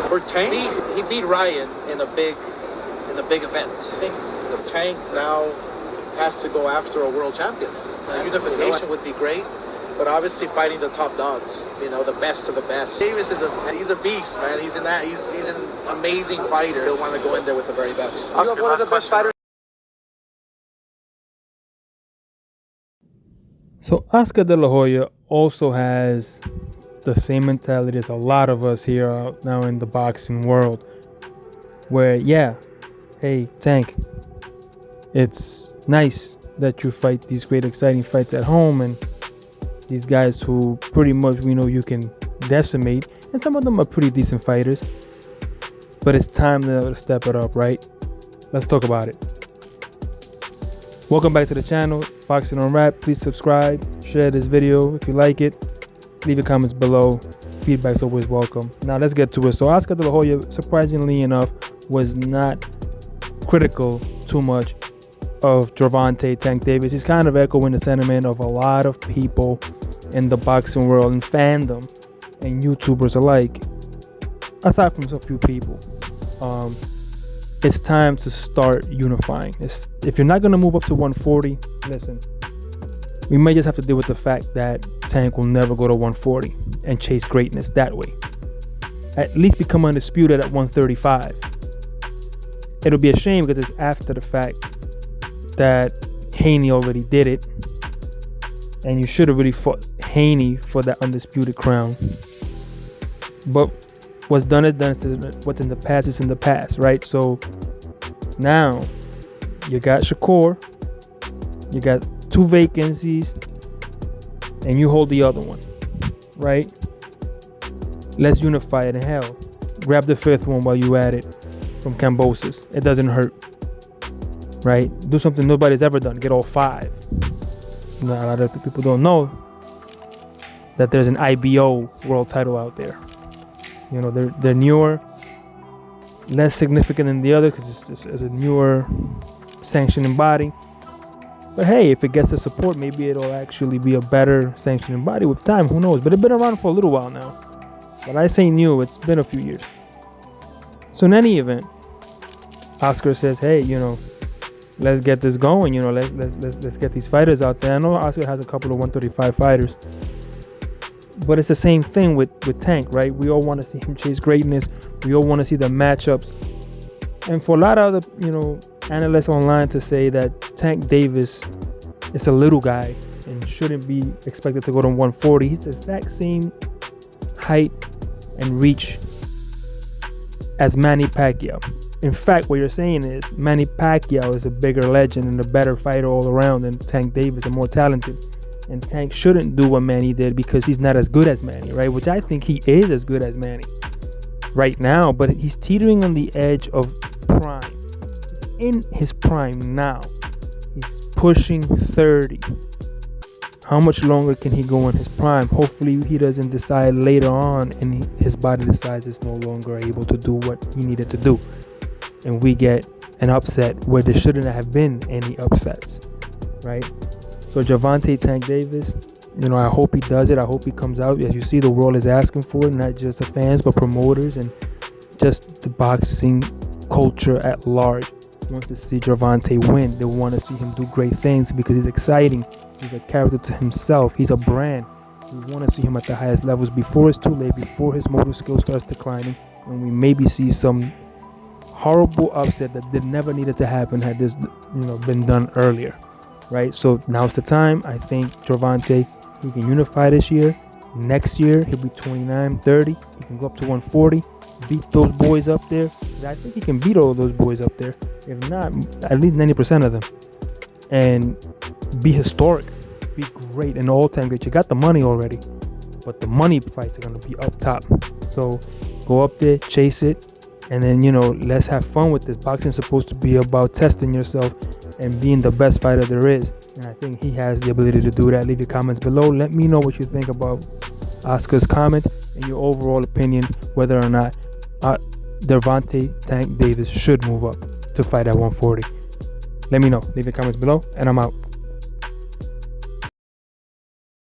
For Tank, he beat Ryan in a big event. I think the Tank now has to go after a world champion. Unification would be great, but obviously fighting the top dogs, the best of the best. Davis he's a beast, man. He's an amazing fighter. He'll want to go in there with the very best. Oscar, one of the best fighters. So Oscar De La Hoya also has the same mentality as a lot of us here now in the boxing world, where hey Tank, it's nice that you fight these great exciting fights at home and these guys who pretty much we know you can decimate, and some of them are pretty decent fighters, but it's time to step it up, right? Let's talk about it. Welcome back to the channel, Boxing on Rap. Please subscribe, share this video if you like it, leave your comments below. Feedback's always welcome. Now let's get to it. So Oscar De La Hoya, surprisingly enough, was not critical too much of Gervonta Tank Davis. He's kind of echoing the sentiment of a lot of people in the boxing world and fandom and YouTubers alike, aside from a few people. It's time to start unifying. If you're not going to move up to 140, listen, we may just have to deal with the fact that Tank will never go to 140 and chase greatness that way. At least become undisputed at 135. It'll be a shame because it's after the fact that Haney already did it, and you should have really fought Haney for that undisputed crown. But what's done is done. What's in the past is in the past, right? So now you got Shakur, you got 2 vacancies, and you hold the other one, right? Let's unify it in hell. Grab the 5th one while you at it from Cambosis. It doesn't hurt, right? Do something nobody's ever done. Get all 5. A lot of people don't know that there's an IBO world title out there. They're newer, less significant than the other because it's a newer sanctioning body. But hey, if it gets the support, maybe it'll actually be a better sanctioning body with time. Who knows? But it's been around for a little while now. But I say new, it's been a few years. So in any event, Oscar says, hey, let's get this going. Let's get these fighters out there. I know Oscar has a couple of 135 fighters. But it's the same thing with Tank, right? We all want to see him chase greatness. We all want to see the matchups. And for a lot of other, analysts online to say that Tank Davis is a little guy and shouldn't be expected to go to 140. He's the exact same height and reach as Manny Pacquiao. In fact, what you're saying is Manny Pacquiao is a bigger legend and a better fighter all around than Tank Davis, and more talented. And Tank shouldn't do what Manny did because he's not as good as Manny, right? Which I think he is as good as Manny right now, but he's teetering on the edge of prime. He's in his prime now. He's pushing 30. How much longer can he go in his prime? Hopefully he doesn't decide later on and his body decides it's no longer able to do what he needed to do. And we get an upset where there shouldn't have been any upsets, right? So Gervonta Tank Davis, I hope he does it. I hope he comes out. As you see, the world is asking for it, not just the fans, but promoters and just the boxing culture at large wants to see Gervonta win. They want to see him do great things because he's exciting. He's a character to himself. He's a brand. We want to see him at the highest levels before it's too late, before his motor skill starts declining, and we maybe see some horrible upset that never needed to happen had this been done earlier. Right, so now's the time. I think Gervonta, he can unify this year. Next year, he'll be 29, 30. He can go up to 140, beat those boys up there. I think he can beat all of those boys up there. If not, at least 90% of them. And be historic, be great, and all-time great. You got the money already, but the money fights are going to be up top. So go up there, chase it, and then, let's have fun with this. Boxing is supposed to be about testing yourself and being the best fighter there is, and I think he has the ability to do that. Leave your comments below. Let me know what you think about Oscar's comment and your overall opinion, whether or not Gervonta Tank Davis should move up to fight at 140. Let me know. Leave your comments below, and I'm out.